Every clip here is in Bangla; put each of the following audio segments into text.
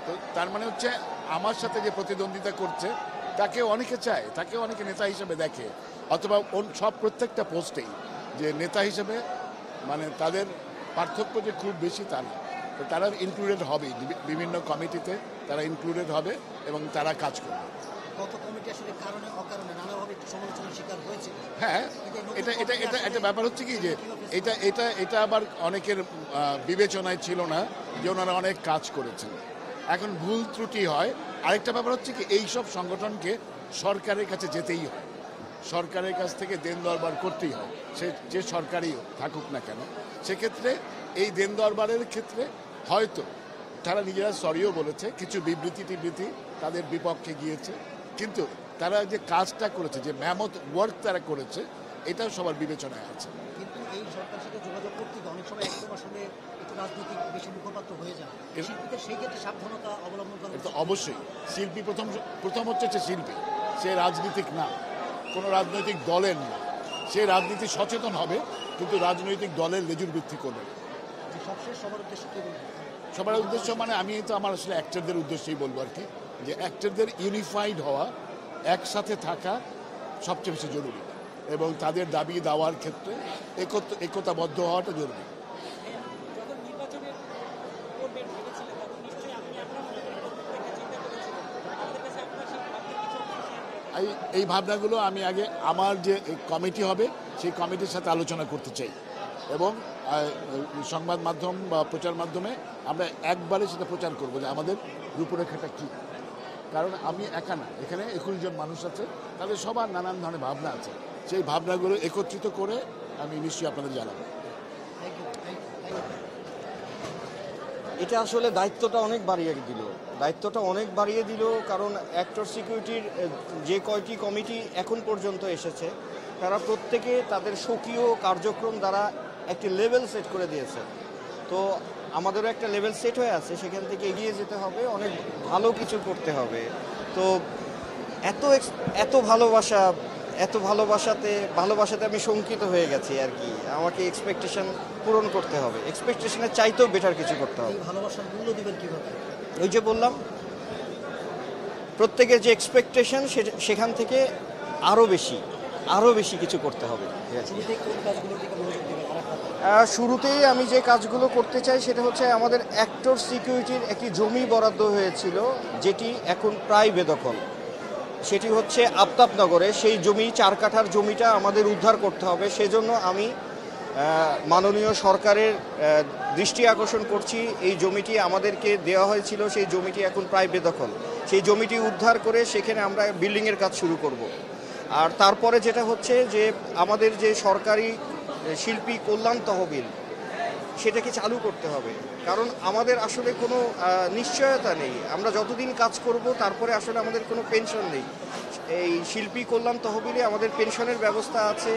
তো তার মানে হচ্ছে আমার সাথে যে প্রতিদ্বন্দ্বিতা করছে তাকে অনেকে চায়, তাকে অনেকে নেতা হিসেবে দেখে, অথবা সব প্রত্যেকটা পোস্টেই যে নেতা হিসেবে মানে তাদের পার্থক্য যে খুব বেশি তা না। তো তারা ইনক্লুডেড হবে বিভিন্ন কমিটিতে, তারা ইনক্লুডেড হবে এবং তারা কাজ করবে। হ্যাঁ, এটা এটা এটা একটা ব্যাপার হচ্ছে কি যে এটা এটা এটা আবার অনেকের বিবেচনায় ছিল না যে ওনারা অনেক কাজ করেছেন, এখন ভুল ত্রুটি হয়। আরেকটা ব্যাপার হচ্ছে কি এই সব সংগঠনকে সরকারের কাছে যেতেই হয়, সরকারের কাছ থেকে দেন দরবার করতেই হয়, সে যে সরকারই থাকুক না কেন। সেক্ষেত্রে এই দেন দরবারের ক্ষেত্রে হয়তো তারা নিজেরা সরিও বলেছে, কিছু বিবৃতি তাদের বিপক্ষে গিয়েছে, কিন্তু তারা যে কাজটা করেছে, যে ম্যামথ ওয়ার্ক তারা করেছে, এটাও সবার বিবেচনায় আছে। কিন্তু এই সরকারের সাথে যোগাযোগ করতে অনেক সময় একদম আসলে একটু রাজনৈতিক বেশি মুখপাত্র হয়ে যায়, শিল্পীদের সেই ক্ষেত্রে সাবধানতা অবলম্বন করা তো অবশ্যই শিল্পী প্রথম হচ্ছে শিল্পী, সে রাজনীতিক না, কোনো রাজনৈতিক দলের না, সে রাজনীতি সচেতন হবে কিন্তু রাজনৈতিক দলের লেজুর ভিত্তি করবে। সবার উদ্দেশ্য মানে আমি তো আমার আসলে অ্যাক্টরদের উদ্দেশ্যেই বলবো আর কি, যে অ্যাক্টরদের ইউনিফাইড হওয়া, একসাথে থাকা সবচেয়ে বেশি জরুরি, এবং তাদের দাবি দেওয়ার ক্ষেত্রে একতাবদ্ধ হওয়াটা জরুরি। এই ভাবনাগুলো আমি আগে আমার যে কমিটি হবে সেই কমিটির সাথে আলোচনা করতে চাই, এবং সংবাদ মাধ্যম বা প্রচার মাধ্যমে আমরা একবারে সেটা প্রচার করবো যে আমাদের রূপরেখাটা কী। কারণ আমি একা না, এখানে 21 জন মানুষ আছে, তাদের সবার নানান ধরনের ভাবনা আছে, সেই ভাবনাগুলো একত্রিত করে আমি নিশ্চয়ই আপনাদের জানাবো। এটা আসলে দায়িত্বটা অনেক বাড়িয়ে দিল, কারণ অ্যাক্টর সিকিউরিটির যে কয়টি কমিটি এখন পর্যন্ত এসেছে তারা প্রত্যেকে তাদের স্বকীয় কার্যক্রম দ্বারা একটি লেভেল সেট করে দিয়েছে। তো আমাদেরও একটা লেভেল সেট হয়ে আছে, সেখান থেকে এগিয়ে যেতে হবে, অনেক ভালো কিছু করতে হবে। তো এত ভালোবাসাতে আমি শঙ্কিত হয়ে গেছি আর কি। আমাকে এক্সপেকটেশন পূরণ করতে হবে, এক্সপেকটেশনের চাইতেও বেটার কিছু করতে হবে। ভালোবাসার মূল্য দিবেন কিভাবে? ওই যে বললাম, প্রত্যেকের যে এক্সপেকটেশন সেখান থেকে আরও বেশি কিছু করতে হবে। শুরুতেই আমি যে কাজগুলো করতে চাই সেটা হচ্ছে আমাদের অ্যাক্টর সিকিউরিটির একটি জমি বরাদ্দ হয়েছিল, যেটি এখন প্রায় বেদখল। সেটি হচ্ছে আফতাবনগরে। সেই জমি 4 কাঠার জমিটা আমাদের উদ্ধার করতে হবে। সেজন্য আমি মাননীয় সরকারের দৃষ্টি আকর্ষণ করছি। এই জমিটি আমাদেরকে দেওয়া হয়েছিল, সেই জমিটি এখন প্রায় বেদখল। সেই জমিটি উদ্ধার করে সেখানে আমরা বিল্ডিংয়ের কাজ শুরু করব। আর তারপরে যেটা হচ্ছে যে আমাদের যে সরকারি শিল্পী কল্যাণ তহবিল, সেটাকে চালু করতে হবে, কারণ আমাদের আসলে কোনো নিশ্চয়তা নেই। আমরা যতদিন কাজ করব তারপরে আসলে আমাদের কোনো পেনশন নেই। এই শিল্পী কল্যাণ তহবিলে আমাদের পেনশনের ব্যবস্থা আছে,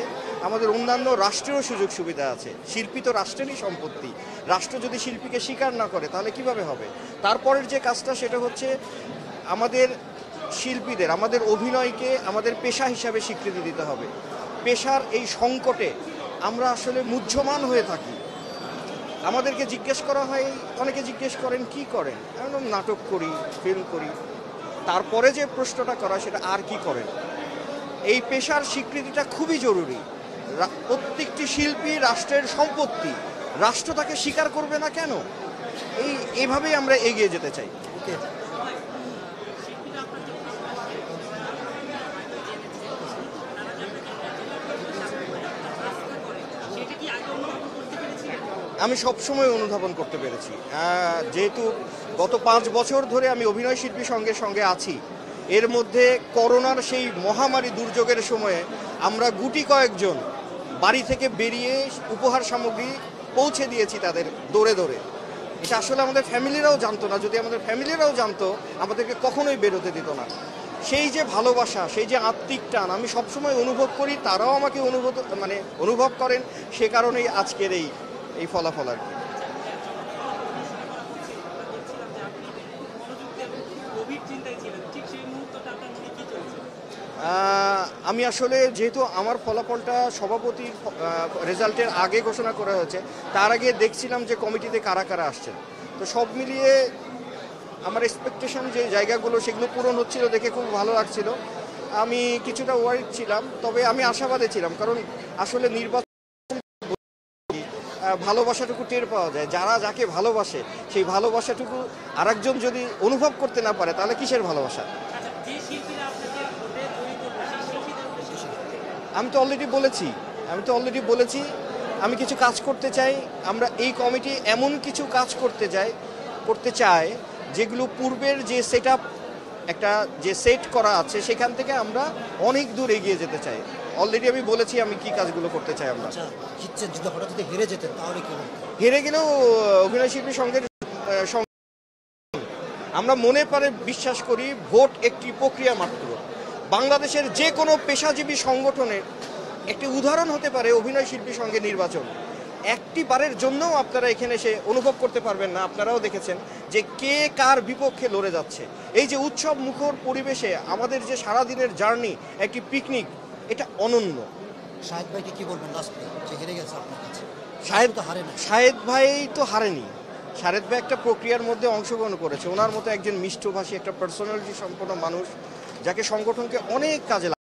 আমাদের অন্যান্য রাষ্ট্রীয় সুযোগ সুবিধা আছে। শিল্পী তো রাষ্ট্রেরই সম্পত্তি, রাষ্ট্র যদি শিল্পীকে স্বীকার না করে তাহলে কিভাবে হবে? তারপরের যে কাজটা সেটা হচ্ছে আমাদের শিল্পীদের, আমাদের অভিনয়কে আমাদের পেশা হিসাবে স্বীকৃতি দিতে হবে। পেশার এই সংকটে আমরা আসলে মুহ্যমান হয়ে থাকি। আমাদেরকে জিজ্ঞেস করা হয়, অনেকে জিজ্ঞেস করেন কি করেন, একদম নাটক করি, ফিল্ম করি। তারপরে যে প্রশ্নটা করা সেটা আর কি করেন। এই পেশার স্বীকৃতিটা খুবই জরুরি। প্রত্যেকটি শিল্পী রাষ্ট্রের সম্পত্তি, রাষ্ট্র তাকে স্বীকার করবে না কেন? এইভাবেই আমরা এগিয়ে যেতে চাই। আমি সবসময় অনুধাবন করতে পেরেছি, যেহেতু গত 5 বছর ধরে আমি অভিনয় শিল্পীর সঙ্গে আছি। এর মধ্যে করোনার সেই মহামারী দুর্যোগের সময়ে আমরা গুটি কয়েকজন বাড়ি থেকে বেরিয়ে উপহার সামগ্রী পৌঁছে দিয়েছি তাদের দৌড়ে। এটা আসলে আমাদের ফ্যামিলিরাও জানতো না। যদি আমাদের ফ্যামিলিরাও জানতো, আমাদেরকে কখনোই বেরোতে দিত না। সেই যে ভালোবাসা, সেই যে আত্মিক টান আমি সবসময় অনুভব করি, তারাও আমাকে অনুভব করেন। সে কারণেই আজকের এই ফলাফল আর কি। আমি আসলে যেহেতু আমার ফলাফলটা সভাপতির রেজাল্টের আগে ঘোষণা করা হয়েছে, তার আগে দেখছিলাম যে কমিটিতে কারা কারা আসছেন। তো সব মিলিয়ে আমার এক্সপেকটেশন যে জায়গাগুলো সেগুলো পূরণ হচ্ছিল দেখে খুব ভালো লাগছিল। আমি কিছুটা ওয়ারিড ছিলাম, তবে আমি আশাবাদী ছিলাম, কারণ আসলে নির্বাচন ভালোবাসাটুকু টের পাওয়া যায়। যারা যাকে ভালোবাসে সেই ভালোবাসাটুকু আরেকজন যদি অনুভব করতে না পারে তাহলে কিসের ভালোবাসা? আমি তো অলরেডি বলেছি আমি কিছু কাজ করতে চাই। আমরা এই কমিটি এমন কিছু কাজ করতে চাই যেগুলো পূর্বের যে একটা যে সেট করা আছে সেখান থেকে আমরা অনেক দূর এগিয়ে যেতে চাই। অলরেডি আমি বলেছি আমি কি কাজগুলো করতে চাই। আমরা জিতছেন, যদি হঠাৎ যদি হেরে যেতেন তাহলে কি হতো? হেরে গেলেও অভিনয় শিল্পী সংঘের আমরা মনে প্রাণে বিশ্বাস করি ভোট একটি প্রক্রিয়া মাত্র। বাংলাদেশের যে কোনো পেশাজীবী সংগঠনের একটি উদাহরণ হতে পারে অভিনয় শিল্পী সংঘের নির্বাচন। একটি বারের জন্যও আপনারা এখানে এসে অনুভব করতে পারবেন না, আপনারাও দেখেছেন যে কে কার বিপক্ষে লড়ে যাচ্ছে। এই যে উৎসব মুখর পরিবেশে আমাদের যে সারাদিনের জার্নি, একটি পিকনিক, এটা অনন্য। শাহেদ ভাইকে কি বলবেন লাস্টে, যে হেরে গেছে আপনার কাছে? শাহেদ ভাই তো হারেনি। শাহেদ ভাই একটা প্রক্রিয়ার মধ্যে অংশগ্রহণ করেছে। ওনার মতো একজন মিষ্টভাষী, একটা পার্সোনালিটি সম্পন্ন মানুষ যাকে সংগঠনকে অনেক কাজে লাগে।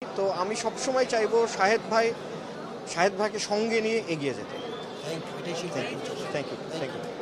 তো আমি সবসময় চাইবো শাহেদ ভাইকে সঙ্গে নিয়ে এগিয়ে যেতে। Thank you. Thank you.